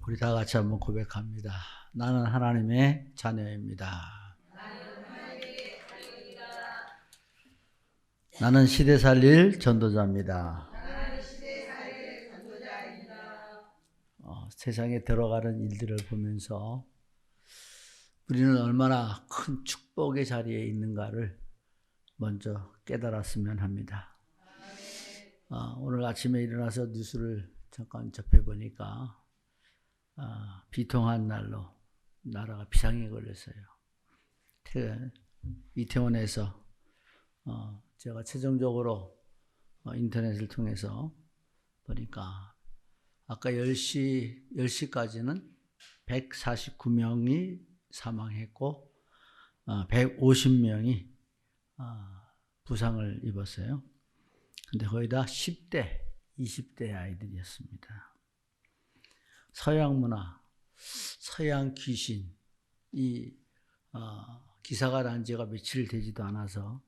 우리 다 같이 한번 고백합니다. 나는 하나님의 자녀입니다. 나는 시대 살릴 전도자입니다. 세상에 들어가는 일들을 보면서 우리는 얼마나 큰 축복의 자리에 있는가를 먼저 깨달았으면 합니다. 오늘 아침에 일어나서 뉴스를 잠깐 접해보니까 비통한 날로 나라가 비상에 걸렸어요. 이태원에서 제가 최종적으로 인터넷을 통해서 보니까 아까 10시까지는 149명이 사망했고 150명이 부상을 입었어요. 근데 거의 다 10대, 20대 아이들이었습니다. 서양 문화, 서양 귀신, 이 기사가 난 지가 며칠 되지도 않아서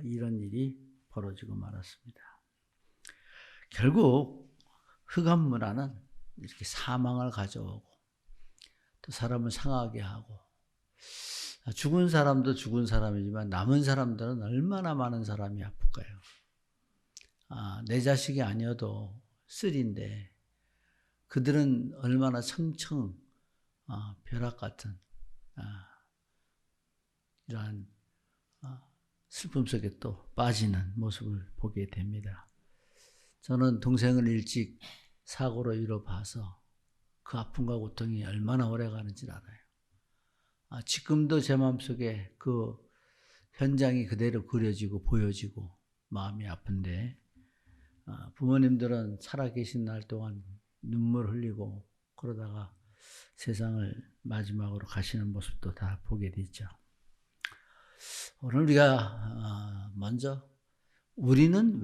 이런 일이 벌어지고 말았습니다. 결국 흑암 문화는 이렇게 사망을 가져오고 또 사람을 상하게 하고, 죽은 사람도 죽은 사람이지만 남은 사람들은 얼마나 많은 사람이 아플까요? 내 자식이 아니어도 쓰리인데 그들은 얼마나 청청 벼락 같은 이러한 슬픔 속에 또 빠지는 모습을 보게 됩니다. 저는 동생을 일찍 사고로 잃어봐서 그 아픔과 고통이 얼마나 오래 가는지 알아요. 지금도 제 마음속에 그 현장이 그대로 그려지고 보여지고 마음이 아픈데, 부모님들은 살아계신 날 동안 눈물 흘리고 그러다가 세상을 마지막으로 가시는 모습도 다 보게 되죠. 오늘 우리가 먼저 나는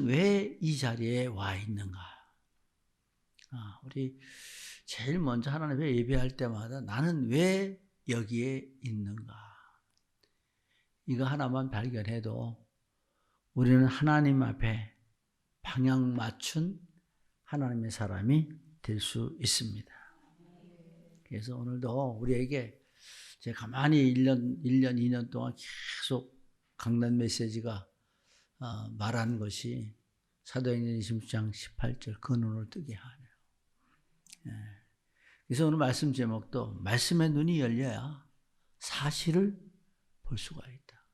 왜 이 자리에 와 있는가? 우리 제일 먼저 하나님께 예배할 때마다 나는 왜 여기에 있는가? 이거 하나만 발견해도 우리는 하나님 앞에 방향 맞춘 하나님의 사람이 될 수 있습니다. 그래서 오늘도 우리에게 제가 가만히 1년, 2년 동안 계속 강단 메시지가 말한 것이 사도행전 26장 18절 그 눈을 뜨게 하네요. 그래서 오늘 말씀 제목도 말씀의 눈이 열려야 사실을 볼 수가 있다.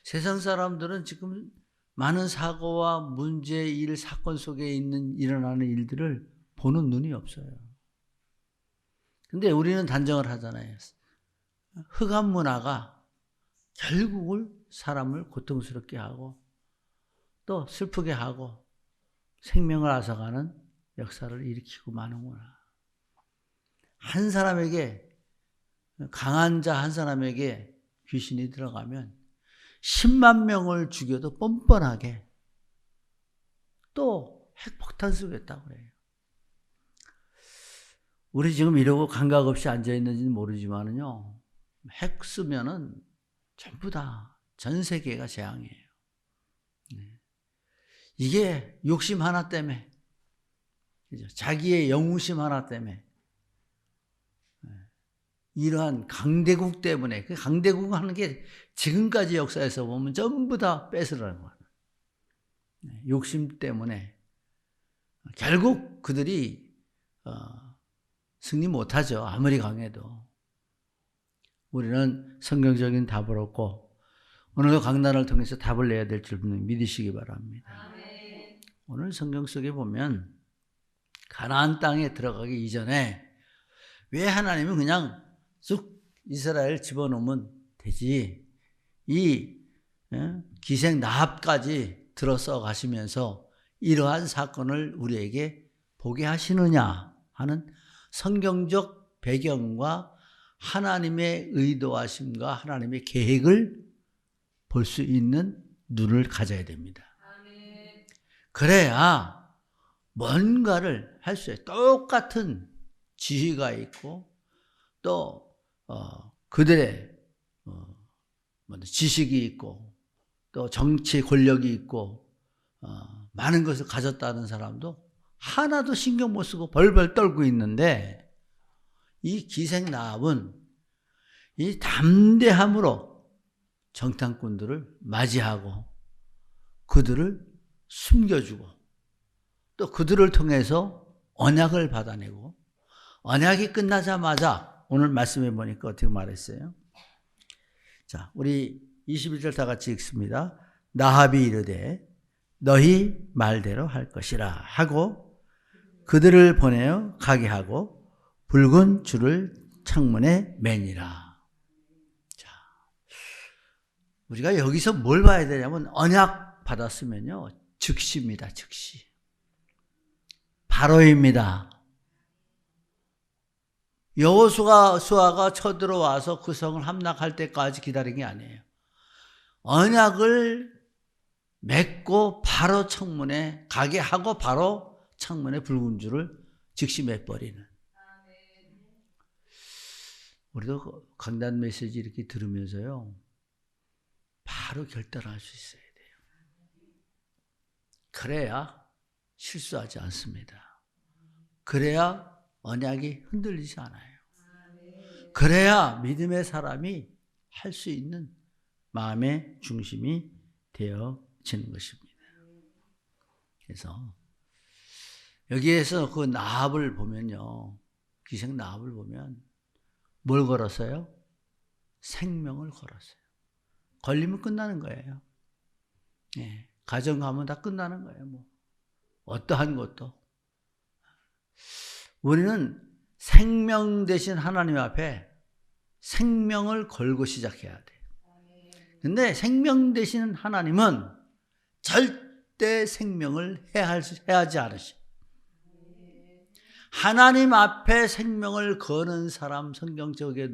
세상 사람들은 지금 많은 사고와 문제, 일, 사건 속에 일어나는 일들을 보는 눈이 없어요. 근데 우리는 단정을 하잖아요. 흑암 문화가 결국은 사람을 고통스럽게 하고 또 슬프게 하고 생명을 앗아가는 역사를 일으키고 마는구나. 한 사람에게, 강한 자 한 사람에게 귀신이 들어가면 10만 명을 죽여도 뻔뻔하게 또 핵폭탄 쏘겠다고 그래요. 우리 지금 이러고 감각 없이 앉아있는지는 모르지만은요, 핵 쓰면은 전부 다 전 세계가 재앙이에요. 이게 욕심 하나 때문에, 자기의 영웅심 하나 때문에, 이러한 강대국 때문에, 그 강대국 하는 게 지금까지 역사에서 보면 전부 다 뺏으라는 거예요. 욕심 때문에 결국 그들이 승리 못하죠. 아무리 강해도. 우리는 성경적인 답을 얻고 오늘도 강단을 통해서 답을 내야 될 줄 믿으시기 바랍니다. 아멘. 오늘 성경 속에 보면 가나안 땅에 들어가기 이전에 왜 하나님은 그냥 쑥 이스라엘 집어넣으면 되지, 이 기생 라합까지 들어서 가시면서 이러한 사건을 우리에게 보게 하시느냐 하는 성경적 배경과 하나님의 의도하심과 하나님의 계획을 볼 수 있는 눈을 가져야 됩니다. 아멘. 그래야 뭔가를 할 수 있어요. 똑같은 지위가 있고 또 그들의 지식이 있고 또 정치 권력이 있고 많은 것을 가졌다는 사람도 하나도 신경 못 쓰고 벌벌 떨고 있는데 이 기생나합은 이 담대함으로 정탐꾼들을 맞이하고 그들을 숨겨주고 또 그들을 통해서 언약을 받아내고 언약이 끝나자마자 오늘 말씀해 보니까 어떻게 말했어요? 자, 우리 21절 다 같이 읽습니다. 나합이 이르되 너희 말대로 할 것이라 하고 그들을 보내어 가게 하고 붉은 줄을 창문에 매니라. 자, 우리가 여기서 뭘 봐야 되냐면 언약 받았으면요 즉시입니다. 즉시. 바로입니다. 여호수아가 쳐들어와서 그 성을 함락할 때까지 기다린 게 아니에요. 언약을 맺고 바로 창문에 가게 하고 바로 창문에 붉은 줄을 즉시 매버리는. 우리도 강단 메시지 이렇게 들으면서요 바로 결단할 수 있어야 돼요. 그래야 실수하지 않습니다. 그래야 언약이 흔들리지 않아요. 그래야 믿음의 사람이 할 수 있는 마음의 중심이 되어지는 것입니다. 그래서 여기에서 그 나합을 보면요, 기생 나합을 보면 뭘 걸었어요? 생명을 걸었어요. 걸리면 끝나는 거예요. 네, 가정 가면 다 끝나는 거예요. 뭐 어떠한 것도. 우리는 생명 되신 하나님 앞에 생명을 걸고 시작해야 돼. 근데 생명 되신 하나님은 절대 생명을 해하지 않으셔. 하나님 앞에 생명을 거는 사람 성경적에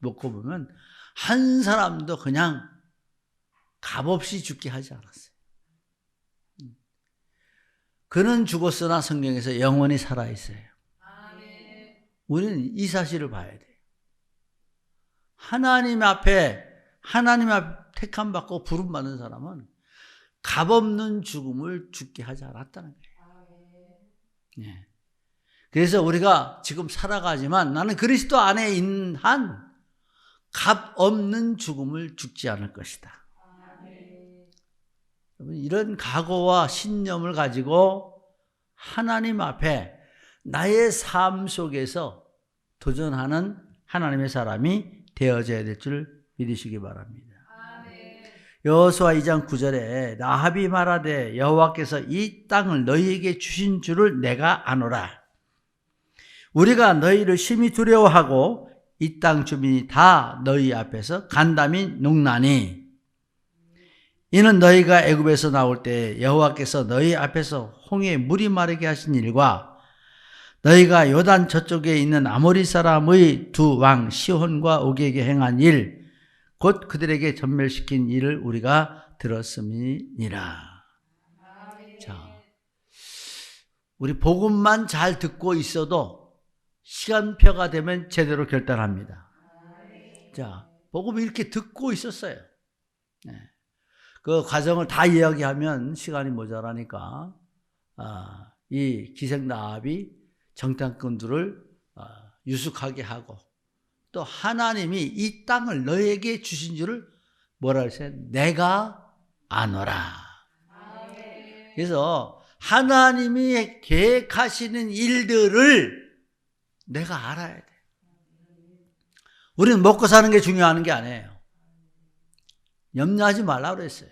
놓고 보면 한 사람도 그냥 값없이 죽게 하지 않았어요. 그는 죽었으나 성경에서 영원히 살아있어요. 우리는 이 사실을 봐야 돼요. 하나님 앞에 택함 받고 부름 받는 사람은 값없는 죽음을 죽게 하지 않았다는 거예요. 네. 그래서 우리가 지금 살아가지만 나는 그리스도 안에 있는 한 값없는 죽음을 죽지 않을 것이다. 이런 각오와 신념을 가지고 하나님 앞에 나의 삶 속에서 도전하는 하나님의 사람이 되어져야 될 줄 믿으시기 바랍니다. 여호수아 2장 9절에 나합이 말하되 여호와께서 이 땅을 너희에게 주신 줄을 내가 아노라. 우리가 너희를 심히 두려워하고 이 땅 주민이 다 너희 앞에서 간담이 녹나니 이는 너희가 애굽에서 나올 때 여호와께서 너희 앞에서 홍해 물이 마르게 하신 일과 너희가 요단 저쪽에 있는 아모리 사람의 두 왕 시혼과 옥에게 행한 일 곧 그들에게 전멸시킨 일을 우리가 들었음이니라. 자, 우리 복음만 잘 듣고 있어도 시간표가 되면 제대로 결단합니다. 자, 복음 이렇게 듣고 있었어요. 네. 그 과정을 다 이야기하면 시간이 모자라니까 이 기생나합이 정탐꾼들을 유숙하게 하고 또 하나님이 이 땅을 너에게 주신 줄을 뭐라 했어요? 내가 아노라. 그래서 하나님이 계획하시는 일들을 내가 알아야 돼. 우리는 먹고 사는 게 중요한 게 아니에요. 염려하지 말라고 그랬어요.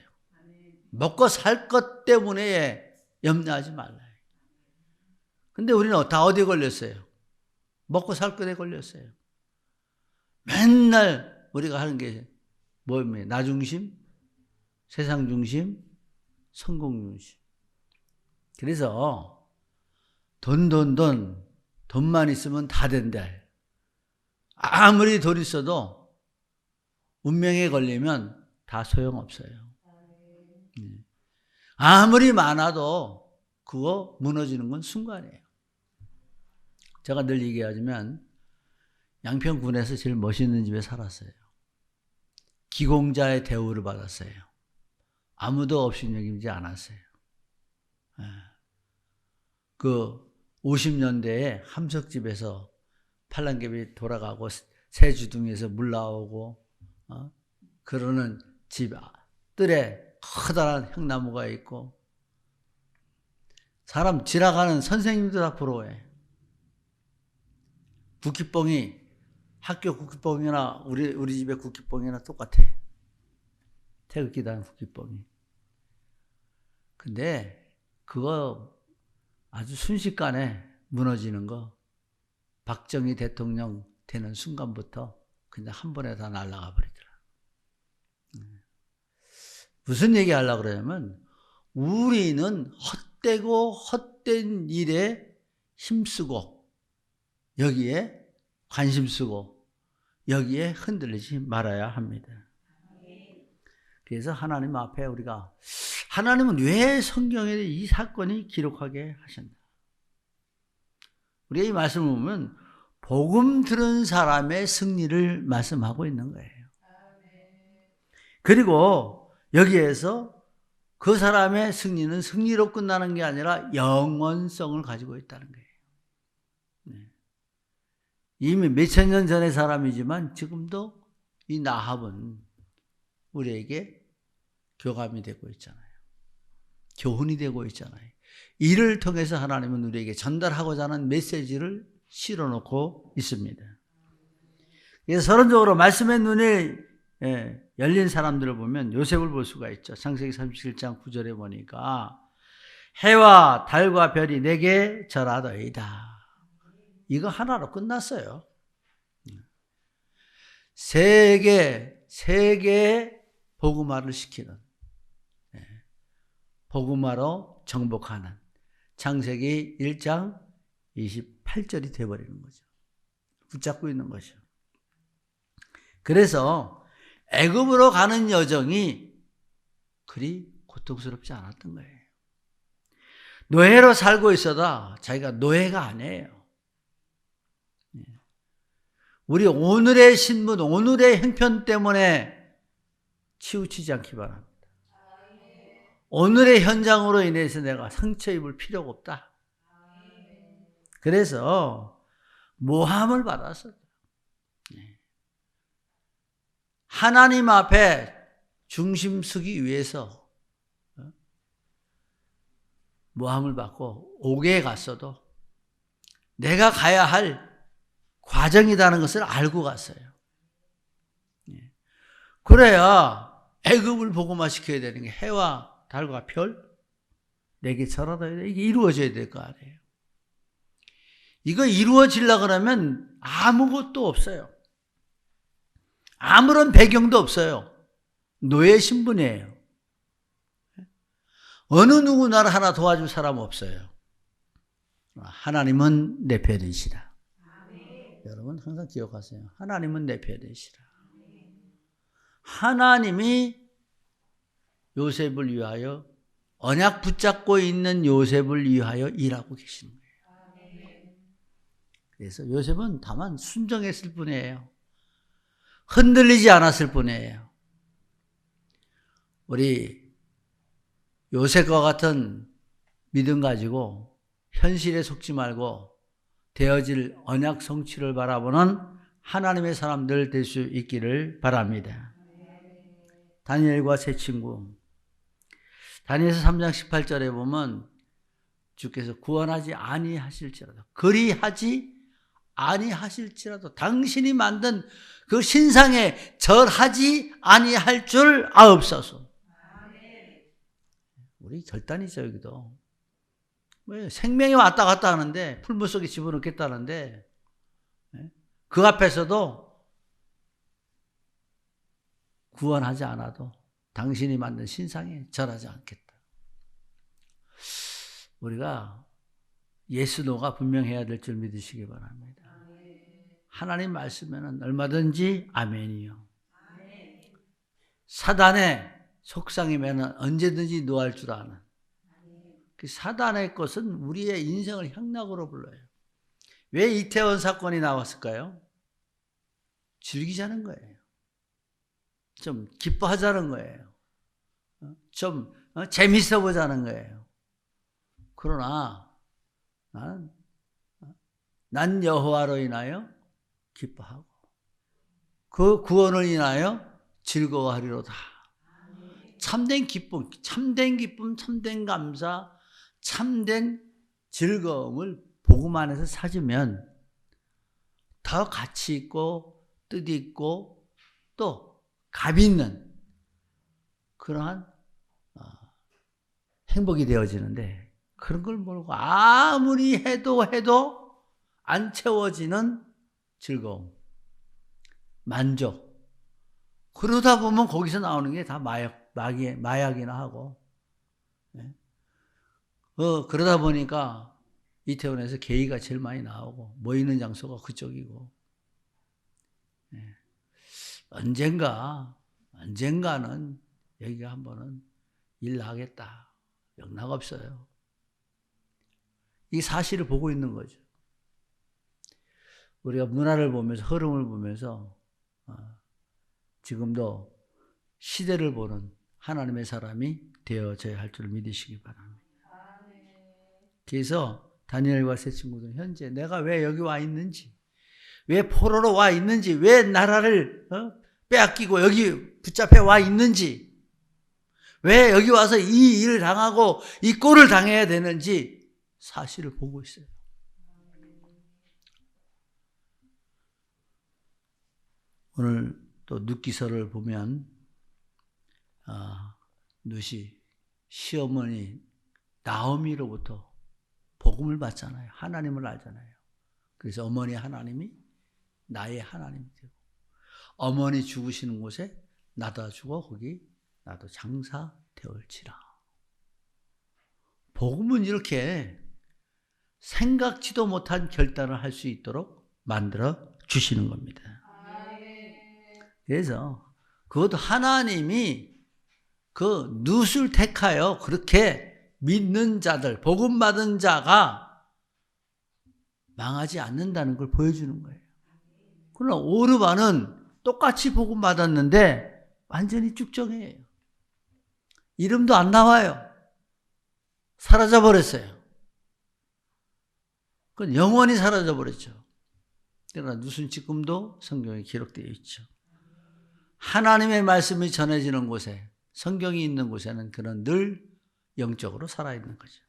먹고 살 것 때문에 염려하지 말라. 근데 우리는 다 어디에 걸렸어요? 먹고 살 것에 걸렸어요. 맨날 우리가 하는 게 뭐입니까? 나 중심, 세상 중심, 성공 중심. 그래서 돈만 있으면 다 된대. 아무리 돈 있어도 운명에 걸리면 다 소용없어요. 아무리 많아도 그거 무너지는 건 순간이에요. 제가 늘 얘기하지만 양평군에서 제일 멋있는 집에 살았어요. 기공자의 대우를 받았어요. 아무도 없이 여기지 않았어요. 그 50년대에 함석집에서 팔랑개비 돌아가고 새주둥이에서 물 나오고 그러는 집 뜰에 커다란 향나무가 있고 사람 지나가는 선생님들 다 부러워해. 국기뽕이 학교 국기뽕이나 우리 집의 국기뽕이나 똑같아. 태극기 단 국기뽕이. 근데 그거 아주 순식간에 무너지는 거 박정희 대통령 되는 순간부터 그냥 한 번에 다 날아가 버리더라. 무슨 얘기 하려고 그러냐면 우리는 헛되고 헛된 일에 힘쓰고 여기에 관심 쓰고 여기에 흔들리지 말아야 합니다. 그래서 하나님 앞에 우리가 하나님은 왜 성경에 이 사건이 기록하게 하셨나? 우리가 이 말씀을 보면 복음 들은 사람의 승리를 말씀하고 있는 거예요. 그리고 여기에서 그 사람의 승리는 승리로 끝나는 게 아니라 영원성을 가지고 있다는 거예요. 이미 몇천 년 전의 사람이지만 지금도 이 나합은 우리에게 교감이 되고 있잖아요. 교훈이 되고 있잖아요. 이를 통해서 하나님은 우리에게 전달하고자 하는 메시지를 실어놓고 있습니다. 그래서 서론적으로 말씀의 눈에 열린 사람들을 보면 요셉을 볼 수가 있죠. 창세기 37장 9절에 보니까 해와 달과 별이 내게 절하더이다. 이거 하나로 끝났어요. 세계의 복음화를 시키는, 복음화로 정복하는 창세기 1장 28절이 되어버리는 거죠. 붙잡고 있는 거죠. 그래서 애굽으로 가는 여정이 그리 고통스럽지 않았던 거예요. 노예로 살고 있어도 자기가 노예가 아니에요. 우리 오늘의 신분, 오늘의 형편 때문에 치우치지 않기 바랍니다. 오늘의 현장으로 인해서 내가 상처 입을 필요가 없다. 그래서 모함을 받았어요. 하나님 앞에 중심 서기 위해서 모함을 받고 옥에 갔어도 내가 가야 할 과정이라는 것을 알고 갔어요. 그래야 애굽을 복음화시켜야 되는 게 해와 달과 별 내게 절하다 이게 이루어져야 될 거 아니에요. 이거 이루어지려고 그러면 아무것도 없어요. 아무런 배경도 없어요. 노예 신분이에요. 어느 누구 나를 하나 도와줄 사람 없어요. 하나님은 내 편이시라. 여러분 항상 기억하세요. 하나님은 내 편이시라. 하나님이 요셉을 위하여 언약 붙잡고 있는 요셉을 위하여 일하고 계시는 거예요. 그래서 요셉은 다만 순종했을 뿐이에요. 흔들리지 않았을 뿐이에요. 우리 요셉과 같은 믿음 가지고 현실에 속지 말고 되어질 언약 성취를 바라보는 하나님의 사람들 될 수 있기를 바랍니다. 다니엘과 세 친구. 다니엘서 3장 18절에 보면 주께서 구원하지 아니하실지라도 그리하지 아니하실지라도 당신이 만든 그 신상에 절하지 아니할 줄 아옵소서. 우리 결단이죠 여기도. 왜 생명이 왔다 갔다 하는데 풀물 속에 집어넣겠다는데 그 앞에서도 구원하지 않아도 당신이 만든 신상에 절하지 않겠다. 우리가 예스노가 분명해야 될 줄 믿으시기 바랍니다. 하나님 말씀에는 얼마든지 아멘이요. 사단의 속상임에는 언제든지 노할 줄 아는. 그 사단의 것은 우리의 인생을 향락으로 불러요. 왜 이태원 사건이 나왔을까요? 즐기자는 거예요. 좀 기뻐하자는 거예요. 좀 재밌어 보자는 거예요. 그러나 난 여호와로 인하여 기뻐하고 그 구원을 인하여 즐거워하리로다. 참된 기쁨, 참된 감사, 참된 즐거움을 복음 안에서 찾으면 더 가치 있고 뜻 있고 또 값 있는 그러한 행복이 되어지는데, 그런 걸 모르고 아무리 해도 안 채워지는 즐거움, 만족, 그러다 보면 거기서 나오는 게 다 마약이나 하고, 그러다 보니까 이태원에서 게이가 제일 많이 나오고 모이는 장소가 그쪽이고, 언젠가는 여기가 한 번은 일 나겠다. 영락 없어요. 이 사실을 보고 있는 거죠. 우리가 문화를 보면서, 흐름을 보면서 지금도 시대를 보는 하나님의 사람이 되어져야 할 줄 믿으시기 바랍니다. 그래서 다니엘과 세 친구들은 현재 내가 왜 여기 와 있는지, 왜 포로로 와 있는지, 왜 나라를 빼앗기고 여기 붙잡혀 와 있는지, 왜 여기 와서 이 일을 당하고 이 꼴을 당해야 되는지 사실을 보고 있어요. 오늘 또 룻기서를 보면 룻이 시어머니 나오미로부터 복음을 받잖아요. 하나님을 알잖아요. 그래서 어머니 하나님이 나의 하나님이 되고, 어머니 죽으시는 곳에 나도 주고 거기 나도 장사 되올지라. 복음은 이렇게 생각지도 못한 결단을 할 수 있도록 만들어 주시는 겁니다. 그래서 그것도 하나님이 그 룻을 택하여 그렇게 믿는 자들, 복음 받은 자가 망하지 않는다는 걸 보여주는 거예요. 그러나 오르반은 똑같이 복음 받았는데 완전히 쭉정해요. 이름도 안 나와요. 사라져 버렸어요. 그건 영원히 사라져 버렸죠. 그러나 룻은 지금도 성경에 기록되어 있죠. 하나님의 말씀이 전해지는 곳에, 성경이 있는 곳에는 그는 늘 영적으로 살아있는 거죠.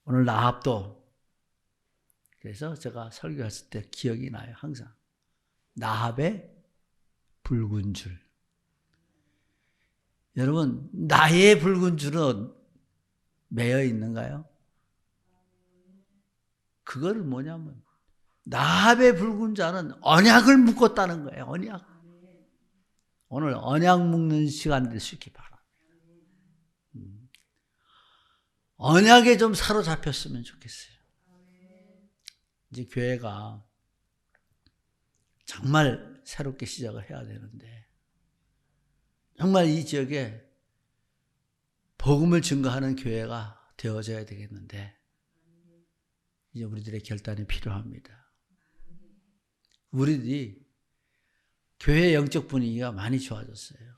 오늘 라합도, 그래서 제가 설교했을 때 기억이 나요. 항상 라합의 붉은 줄. 여러분, 나의 붉은 줄은 매여 있는가요? 그거를 뭐냐면 라합의 붉은 자는 언약을 묶었다는 거예요. 언약. 오늘 언약 묶는 시간 될 수 있기 바랍니다. 언약에 좀 사로잡혔으면 좋겠어요. 이제 교회가 정말 새롭게 시작을 해야 되는데, 정말 이 지역에 복음을 증거하는 교회가 되어져야 되겠는데, 이제 우리들의 결단이 필요합니다. 우리들이 교회 영적 분위기가 많이 좋아졌어요.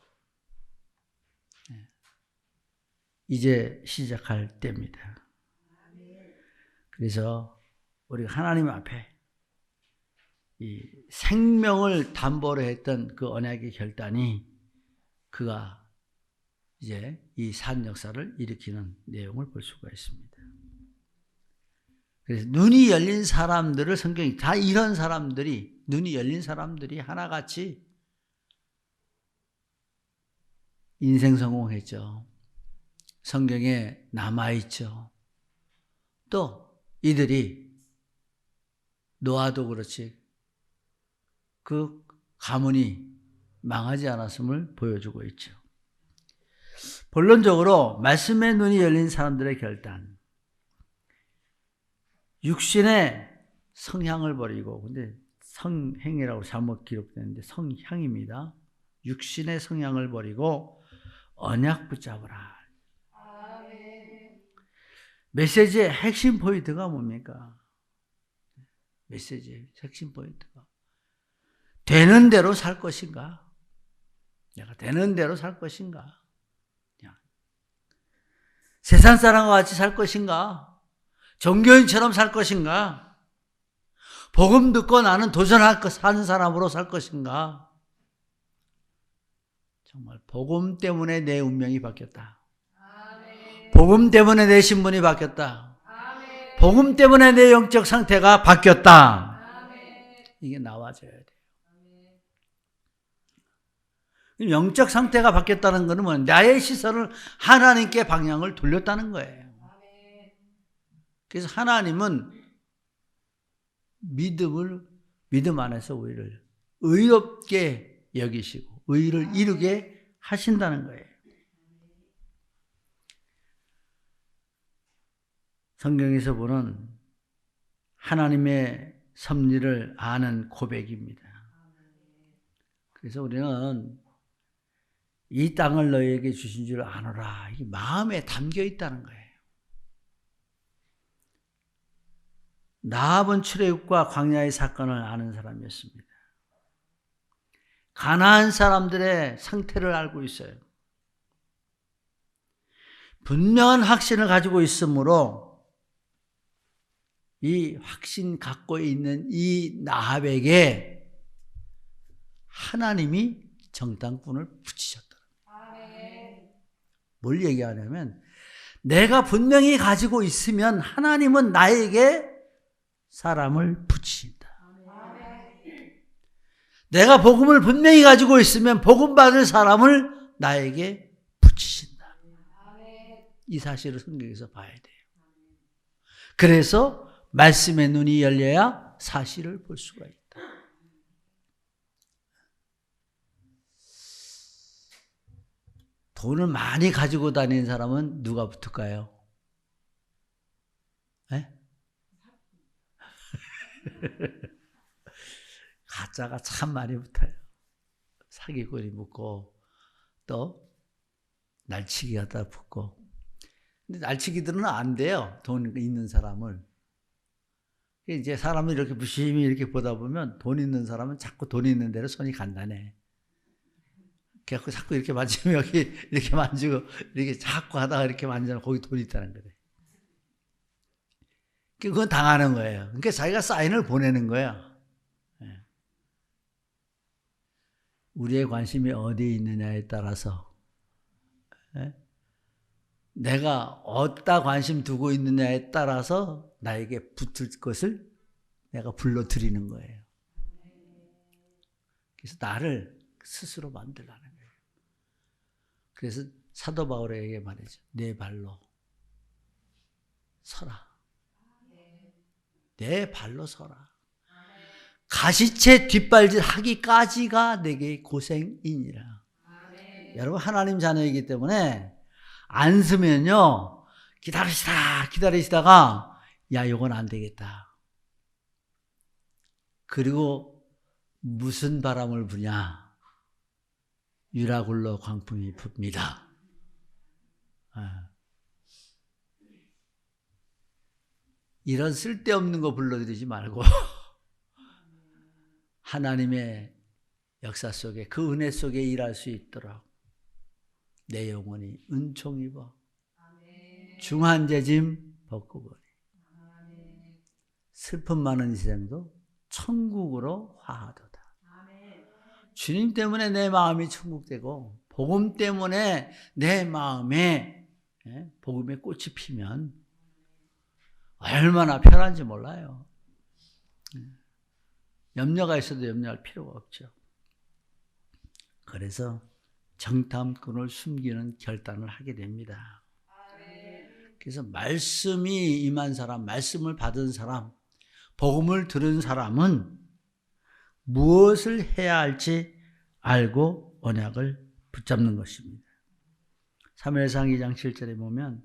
이제 시작할 때입니다. 그래서 우리가 하나님 앞에 이 생명을 담보로 했던 그 언약의 결단이, 그가 이제 이 산 역사를 일으키는 내용을 볼 수가 있습니다. 그래서 눈이 열린 사람들을 성경이 다 이런 사람들이, 눈이 열린 사람들이 하나같이 인생 성공했죠. 성경에 남아있죠. 또 이들이 노아도 그렇지 그 가문이 망하지 않았음을 보여주고 있죠. 본론적으로 말씀의 눈이 열린 사람들의 결단, 육신의 성향을 버리고, 근데 성행이라고 잘못 기록되는데 성향입니다. 육신의 성향을 버리고 언약 붙잡으라. 메시지의 핵심 포인트가 뭡니까? 메시지의 핵심 포인트가 되는 대로 살 것인가? 내가 되는 대로 살 것인가? 세상 사람과 같이 살 것인가? 종교인처럼 살 것인가? 복음 듣고 나는 사는 사람으로 살 것인가? 정말 복음 때문에 내 운명이 바뀌었다. 복음 때문에 내 신분이 바뀌었다. 복음 때문에 내 영적 상태가 바뀌었다. 이게 나와져야 돼요. 영적 상태가 바뀌었다는 것은 뭐냐? 나의 시선을 하나님께 방향을 돌렸다는 거예요. 그래서 하나님은 믿음 안에서 우리를 의롭게 여기시고 의를 이루게 하신다는 거예요. 성경에서 보는 하나님의 섭리를 아는 고백입니다. 그래서 우리는 이 땅을 너희에게 주신 줄 아노라. 이 마음에 담겨 있다는 거예요. 라합은 출애굽과 광야의 사건을 아는 사람이었습니다. 가나안 사람들의 상태를 알고 있어요. 분명한 확신을 가지고 있으므로 이 확신 갖고 있는 이 라합에게 하나님이 정탐꾼을 붙이셨다. 뭘 얘기하냐면 내가 분명히 가지고 있으면 하나님은 나에게 사람을 붙이신다. 내가 복음을 분명히 가지고 있으면 복음 받을 사람을 나에게 붙이신다. 이 사실을 성경에서 봐야 돼요. 그래서 말씀의 눈이 열려야 사실을 볼 수가 있다. 돈을 많이 가지고 다니는 사람은 누가 붙을까요? 네? 가짜가 참 많이 붙어요. 사기꾼이 붙고 또 날치기가 다 붙고. 근데 날치기들은 안 돼요. 돈 있는 사람을. 이제 사람을 이렇게 무심히 이렇게 보다 보면 돈 있는 사람은 자꾸 돈 있는 데로 손이 간다네. 그래서 자꾸 이렇게 만지면 여기 이렇게 만지고 이렇게 자꾸 하다가 이렇게 만지면 거기 돈이 있다는 거래. 그건 당하는 거예요. 그러니까 자기가 사인을 보내는 거야. 우리의 관심이 어디에 있느냐에 따라서 내가 어디다 관심 두고 있느냐에 따라서 나에게 붙을 것을 내가 불러들이는 거예요. 그래서 나를 스스로 만들라는 거예요. 그래서 사도 바울에게 말이죠. 내 발로 서라. 내 발로 서라. 가시채 뒷발질 하기까지가 내게 고생이니라. 여러분 하나님 자녀이기 때문에 안 쓰면요. 기다리시다가 야 이건 안 되겠다. 그리고 무슨 바람을 부냐. 유라굴로 광풍이 붑니다. 이런 쓸데없는 거 불러들이지 말고 하나님의 역사 속에 그 은혜 속에 일할 수 있도록 내 영혼이 은총 입어 중한 재짐 벗고 슬픔 많은 인생도 천국으로 화하도다. 주님 때문에 내 마음이 천국되고 복음 때문에 내 마음에 복음의 꽃이 피면 얼마나 편한지 몰라요. 염려가 있어도 염려할 필요가 없죠. 그래서 정탐꾼을 숨기는 결단을 하게 됩니다. 그래서 말씀이 임한 사람, 말씀을 받은 사람, 복음을 들은 사람은 무엇을 해야 할지 알고 언약을 붙잡는 것입니다. 사무엘상 2장 7절에 보면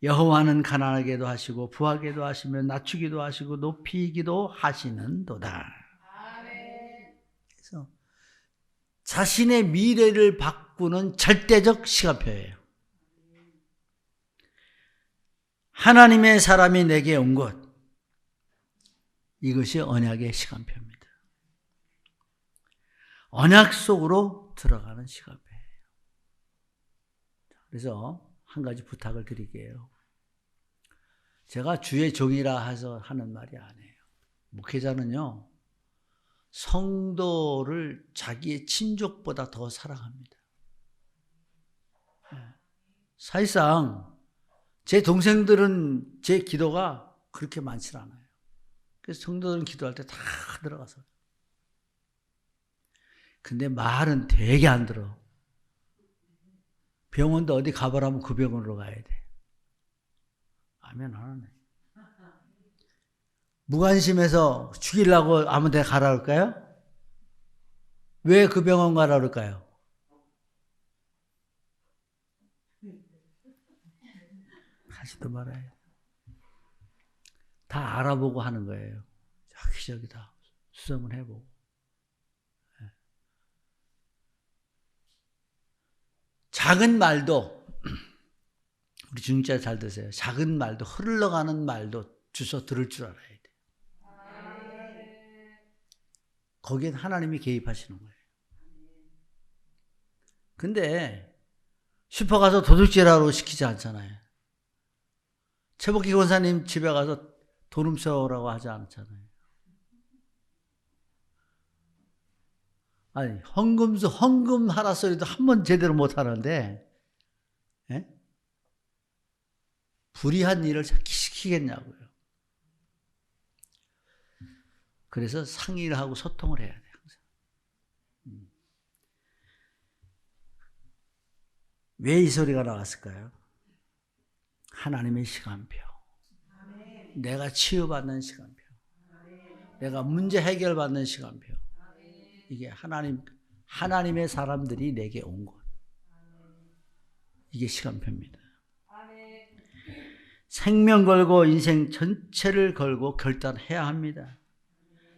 여호와는 가난하게도 하시고 부하게도 하시며 낮추기도 하시고 높이기도 하시는도다. 그래서 자신의 미래를 바꾸는 절대적 시간표예요. 하나님의 사람이 내게 온 것, 이것이 언약의 시간표입니다. 언약 속으로 들어가는 시간표예요. 그래서 한 가지 부탁을 드릴게요. 제가 주의 종이라 해서 하는 말이 아니에요. 목회자는요, 성도를 자기의 친족보다 더 사랑합니다. 사실상 제 동생들은 제 기도가 그렇게 많지 않아요. 그래서 성도들은 기도할 때 다 들어가서. 근데 말은 되게 안 들어. 병원도 어디 가보라면 그 병원으로 가야 돼. 아멘 안 하네. 무관심해서 죽이려고 아무 데 가라 그럴까요? 왜 그 병원 가라 그럴까요? 하지도 말아요. 다 알아보고 하는 거예요. 여기저기 다 수정을 해보고. 작은 말도, 우리 중자 잘 드세요. 작은 말도, 흘러가는 말도 주워 들을 줄 알아야 돼요. 거기엔 하나님이 개입하시는 거예요. 근데 슈퍼 가서 도둑질하러 시키지 않잖아요. 최복기 권사님 집에 가서 돈 훔쳐오라고 하지 않잖아요. 아니, 헌금 하라 소리도 한 번 제대로 못 하는데, 예? 불의한 일을 시키겠냐고요. 그래서 상의를 하고 소통을 해야 돼요. 항상. 왜 이 소리가 나왔을까요? 하나님의 시간표. 내가 치유받는 시간표. 내가 문제 해결받는 시간표. 이게 하나님의 사람들이 내게 온 것. 이게 시간표입니다. 생명 걸고 인생 전체를 걸고 결단해야 합니다.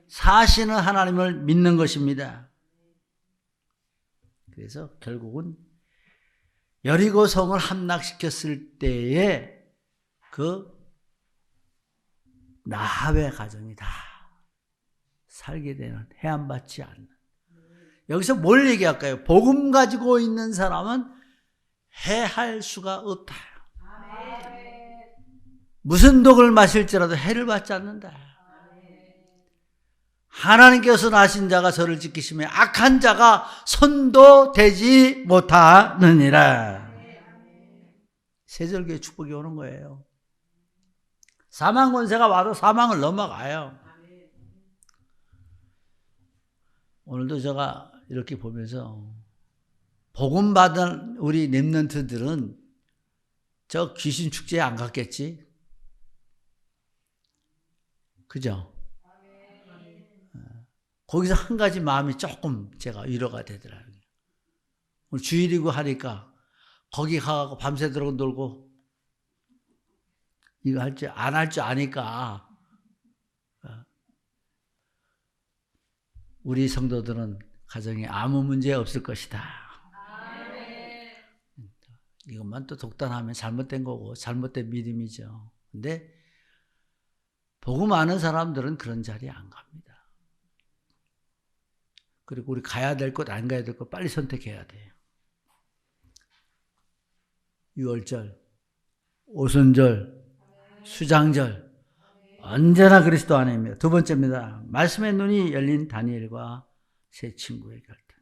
사시는 하나님을 믿는 것입니다. 그래서 결국은 여리고 성을 함락시켰을 때에 그 라합의 가정이 다 살게 되는, 해안받지 않는. 여기서 뭘 얘기할까요? 복음 가지고 있는 사람은 해할 수가 없다. 무슨 독을 마실지라도 해를 받지 않는다. 하나님께서 나신 자가 저를 지키시며 악한 자가 손도 대지 못하느니라. 세절기의 축복이 오는 거예요. 사망 권세가 와도 사망을 넘어가요. 오늘도 제가 이렇게 보면서 복음 받은 우리 렘넌트들은 저 귀신 축제에 안 갔겠지? 그죠? 거기서 한 가지 마음이 조금 제가 위로가 되더라고요. 오늘 주일이고 하니까 거기 가고 밤새도록 놀고 이거 안 할 줄 아니까 우리 성도들은 가정에 아무 문제 없을 것이다. 이것만 또 독단하면 잘못된 거고 잘못된 믿음이죠. 근데 복음 아는 사람들은 그런 자리에 안 갑니다. 그리고 우리 가야 될 것, 안 가야 될 것 빨리 선택해야 돼요. 유월절, 오순절, 수장절, 언제나 그리스도 안에입니다. 두 번째입니다. 말씀의 눈이 열린 다니엘과 세 친구의 결단.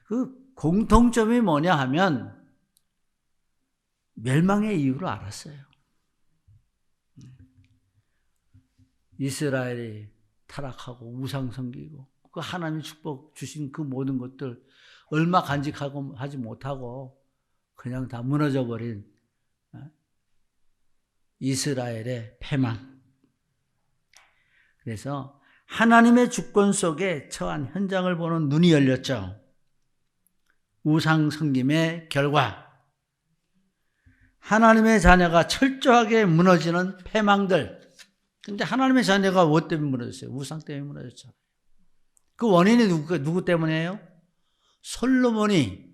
그 공통점이 뭐냐 하면 멸망의 이유를 알았어요. 이스라엘이 타락하고 우상 섬기고 그 하나님의 축복 주신 그 모든 것들 얼마 간직하고 하지 못하고 그냥 다 무너져 버린 이스라엘의 패망. 그래서 하나님의 주권 속에 처한 현장을 보는 눈이 열렸죠. 우상 섬김의 결과 하나님의 자녀가 철저하게 무너지는 패망들. 근데 하나님의 자녀가 무엇 때문에 무너졌어요? 우상 때문에 무너졌죠. 그 원인이 누구 때문이에요? 솔로몬을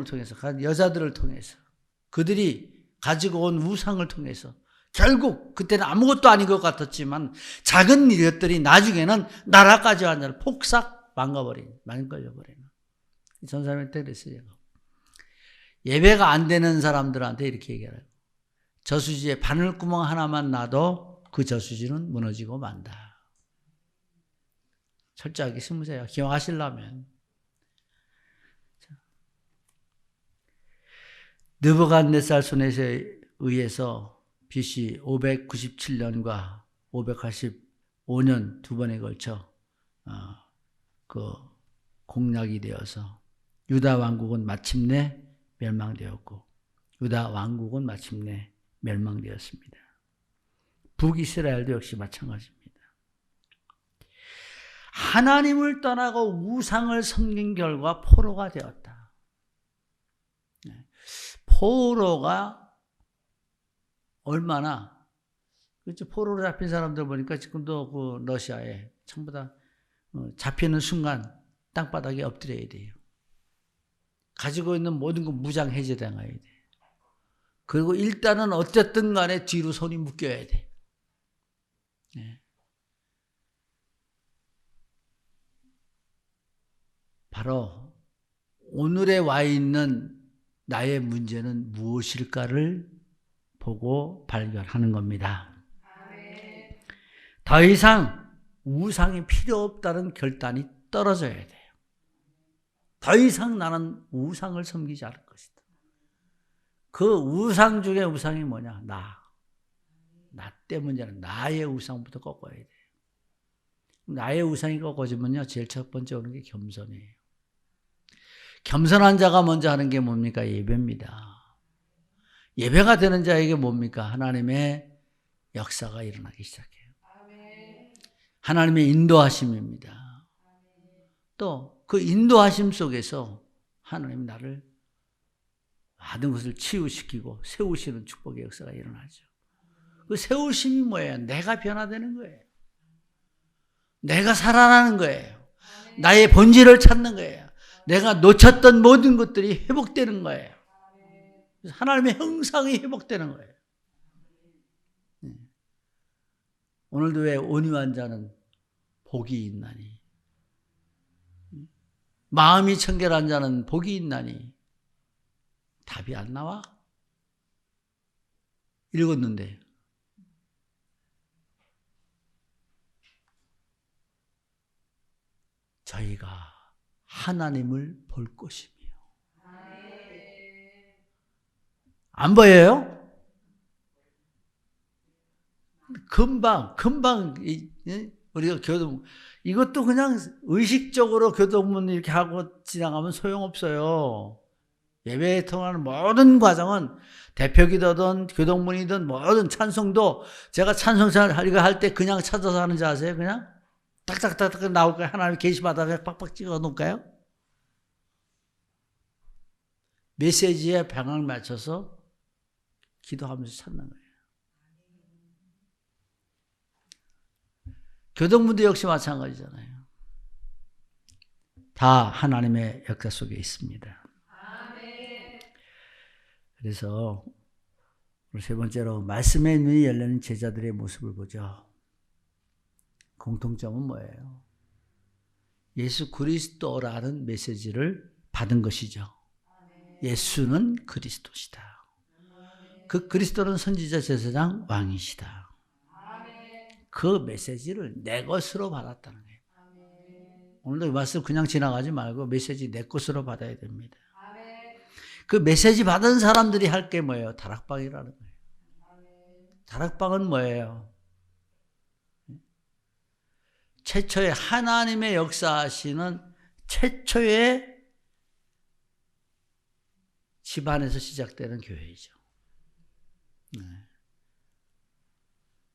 통해서, 여자들을 통해서, 그들이 가지고 온 우상을 통해서 결국 그때는 아무것도 아닌 것 같았지만 작은 일들이 나중에는 나라까지 완전히 폭삭 망가져버리는. 전사님한테 그랬어요. 예배가 안 되는 사람들한테 이렇게 얘기해요. 저수지에 바늘구멍 하나만 놔도 그 저수지는 무너지고 만다. 철저하게 심으세요. 기왕하시려면. 느부갓네살 손에서에 의해서 BC 597년과 585년 두 번에 걸쳐 그 공략이 되어서 유다 왕국은 마침내 멸망되었고 유다 왕국은 마침내 멸망되었습니다. 북이스라엘도 역시 마찬가지입니다. 하나님을 떠나고 우상을 섬긴 결과 포로가 되었다. 포로가 얼마나, 그렇죠? 포로로 잡힌 사람들 보니까 지금도 그 러시아에 전부 다 잡히는 순간 땅바닥에 엎드려야 돼요. 가지고 있는 모든 거 무장 해제당해야 돼. 그리고 일단은 어쨌든 간에 뒤로 손이 묶여야 돼. 네. 바로 오늘에 와 있는 나의 문제는 무엇일까를 보고 발견하는 겁니다. 더 이상 우상이 필요 없다는 결단이 떨어져야 돼요. 더 이상 나는 우상을 섬기지 않을 것이다. 그 우상 중에 우상이 뭐냐? 나 때문이잖아. 나의 우상부터 꺾어야 돼요. 나의 우상이 꺾어지면요, 제일 첫 번째 오는 게 겸손이에요. 겸손한 자가 먼저 하는 게 뭡니까? 예배입니다. 예배가 되는 자에게 뭡니까? 하나님의 역사가 일어나기 시작해요. 하나님의 인도하심입니다. 또 그 인도하심 속에서 하나님 나를 모든 것을 치유시키고 세우시는 축복의 역사가 일어나죠. 그 세우심이 뭐예요? 내가 변화되는 거예요. 내가 살아나는 거예요. 나의 본질을 찾는 거예요. 내가 놓쳤던 모든 것들이 회복되는 거예요. 하나님의 형상이 회복되는 거예요. 오늘도 왜 온유한 자는 복이 있나니, 마음이 청결한 자는 복이 있나니, 답이 안 나와? 읽었는데. 저희가 하나님을 볼 것이며. 안 보여요? 금방 우리가 교동, 이것도 그냥 의식적으로 교동문 이렇게 하고 지나가면 소용없어요. 예배에 통하는 모든 과정은 대표기도든 교동문이든 모든 찬송도, 제가 찬송을 할 때 그냥 찾아서 하는지 아세요? 그냥 딱딱딱딱 나올 거예요. 하나님 게시바닥에 빡빡 찍어 놓을까요? 메시지에 방향을 맞춰서 기도하면서 찾는 거예요. 교동문도 역시 마찬가지잖아요. 다 하나님의 역사 속에 있습니다. 그래서 세 번째로 말씀의 눈이 열리는 제자들의 모습을 보죠. 공통점은 뭐예요? 예수 그리스도라는 메시지를 받은 것이죠. 예수는 그리스도시다. 그 그리스도는 선지자, 제사장, 왕이시다. 그 메시지를 내 것으로 받았다는 거예요. 오늘도 이 말씀 그냥 지나가지 말고 메시지 내 것으로 받아야 됩니다. 그 메시지 받은 사람들이 할 게 뭐예요? 다락방이라는 거예요. 다락방은 뭐예요? 최초의 하나님의 역사하시는 최초의 집안에서 시작되는 교회이죠.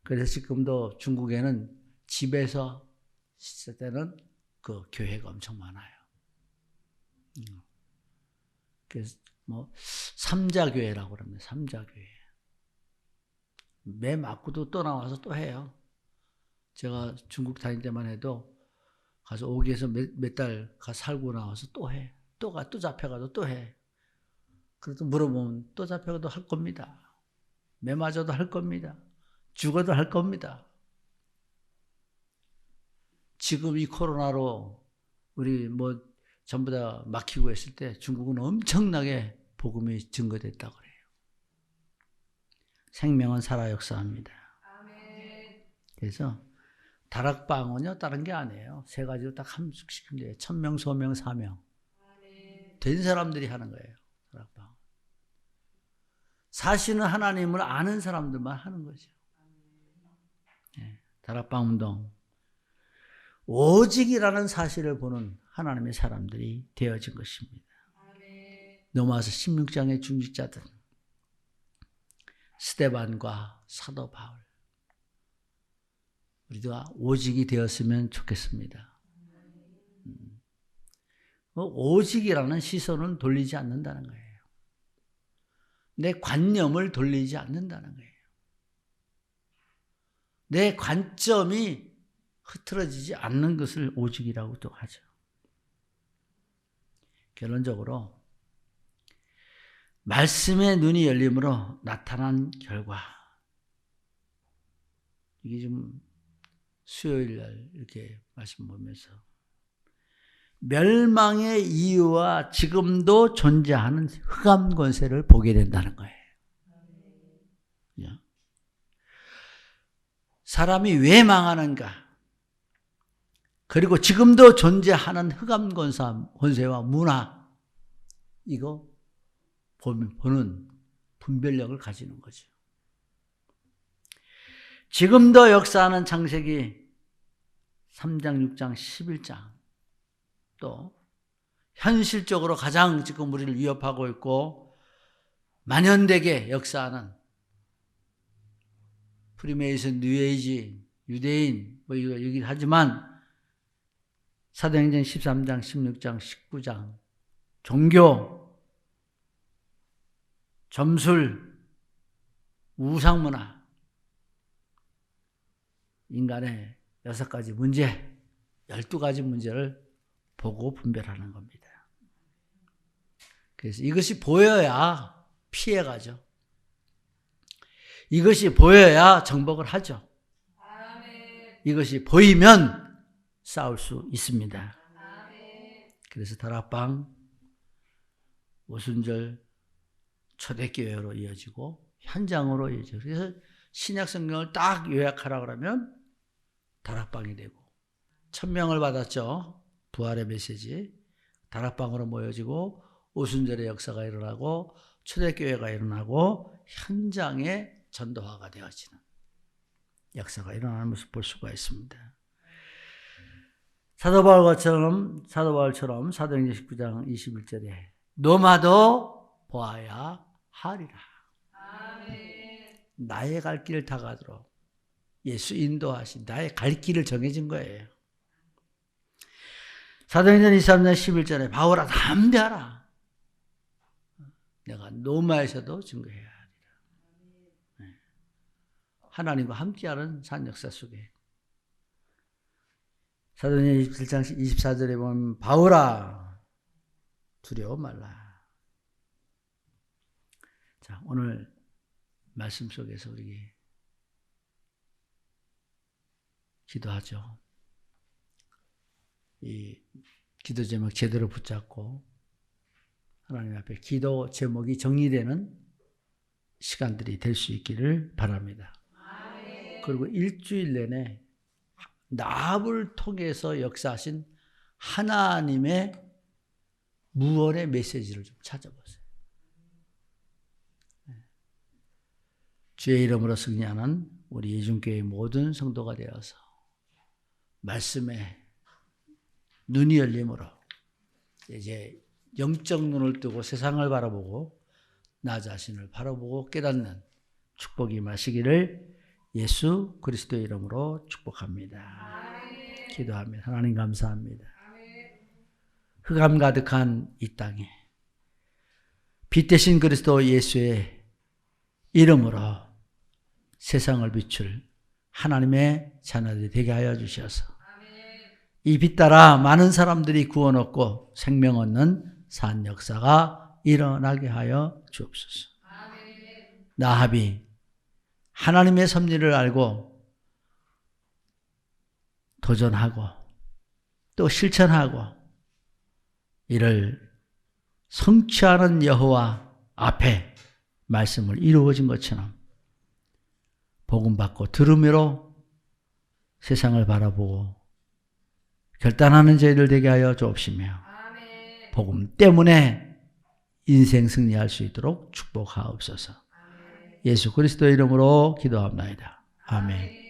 그래서 지금도 중국에는 집에서 시작되는 그 교회가 엄청 많아요. 그래서 삼자교회라고 그럽니다. 삼자교회. 매 맞고도 또 나와서 또 해요. 제가 중국 다닐 때만 해도 가서 오기에서 몇 달 가 살고 나와서 또 해. 또 잡혀가도 또 해. 그래도 물어보면 또 잡혀가도 할 겁니다. 매 맞아도 할 겁니다. 죽어도 할 겁니다. 지금 이 코로나로 우리 전부 다 막히고 했을 때 중국은 엄청나게 복음이 증거됐다고 그래요. 생명은 살아 역사합니다. 그래서 다락방은요 다른 게 아니에요. 세 가지로 딱 함축시키면 돼요. 천명, 소명, 사명. 된 사람들이 하는 거예요. 다락방. 사실은 하나님을 아는 사람들만 하는 거죠. 네, 다락방 운동. 오직이라는 사실을 보는 하나님의 사람들이 되어진 것입니다. 로마서 16장의 중직자들 스데반과 사도 바울 우리가 오직이 되었으면 좋겠습니다. 오직이라는 시선은 돌리지 않는다는 거예요. 내 관념을 돌리지 않는다는 거예요. 내 관점이 흐트러지지 않는 것을 오직이라고 또 하죠. 결론적으로 말씀의 눈이 열림으로 나타난 결과 이게 좀 수요일 날 이렇게 말씀 보면서 멸망의 이유와 지금도 존재하는 흑암 권세를 보게 된다는 거예요. 사람이 왜 망하는가? 그리고 지금도 존재하는 흑암 권세와 문화 이거 보는 분별력을 가지는 거죠. 지금도 역사하는 창세기 3장, 6장, 11장 또 현실적으로 가장 지금 우리를 위협하고 있고 만연되게 역사하는 프리메이슨, 뉴에이지, 유대인 뭐 이거 얘기를 하지만 사도행전 13장, 16장, 19장 종교, 점술, 우상문화 인간의 6가지 문제, 12가지 문제를 보고 분별하는 겁니다. 그래서 이것이 보여야 피해가죠. 이것이 보여야 정복을 하죠. 이것이 보이면 싸울 수 있습니다. 그래서 다락방, 오순절, 초대교회로 이어지고 현장으로 이어지고 그래서 신약 성경을 딱 요약하라 그러면 다락방이 되고 1000명을 받았죠. 부활의 메시지. 다락방으로 모여지고 오순절의 역사가 일어나고 초대교회가 일어나고 현장에 전도화가 되어지는 역사가 일어나는 모습 볼 수가 있습니다. 사도 바울처럼 사도행전 19장 21절에 너마도 보아야 하리라. 나의 갈 길을 다 가도록 예수 인도하신 나의 갈 길을 정해진 거예요. 사도행전 23장 11절에 바울아 담대하라. 내가 로마에서도 증거해야 하리라. 하나님과 함께하는 산 역사 속에 사도행전 27장 24절에 보면 바울아 두려워 말라. 자, 오늘 말씀 속에서 우리 기도하죠. 이 기도 제목 제대로 붙잡고 하나님 앞에 기도 제목이 정리되는 시간들이 될 수 있기를 바랍니다. 그리고 일주일 내내 나합을 통해서 역사하신 하나님의 무언의 메시지를 좀 찾아보세요. 주의 이름으로 승리하는 우리 예중교회의 모든 성도가 되어서 말씀에 눈이 열림으로 이제 영적 눈을 뜨고 세상을 바라보고 나 자신을 바라보고 깨닫는 축복이 임하시기를 예수 그리스도의 이름으로 축복합니다. 기도합니다. 하나님 감사합니다. 흑암 가득한 이 땅에 빛 대신 그리스도 예수의 이름으로 세상을 비출 하나님의 자녀들이 되게 하여 주셔서 이 빛 따라 많은 사람들이 구원 얻고 생명 얻는 산 역사가 일어나게 하여 주옵소서. 나합이 하나님의 섭리를 알고 도전하고 또 실천하고 이를 성취하는 여호와 앞에 말씀을 이루어진 것처럼 복음 받고 들음으로 세상을 바라보고 결단하는 저희들 되게 하여 주옵시며 복음 때문에 인생 승리할 수 있도록 축복하옵소서. 예수 그리스도의 이름으로 기도합니다. 아멘.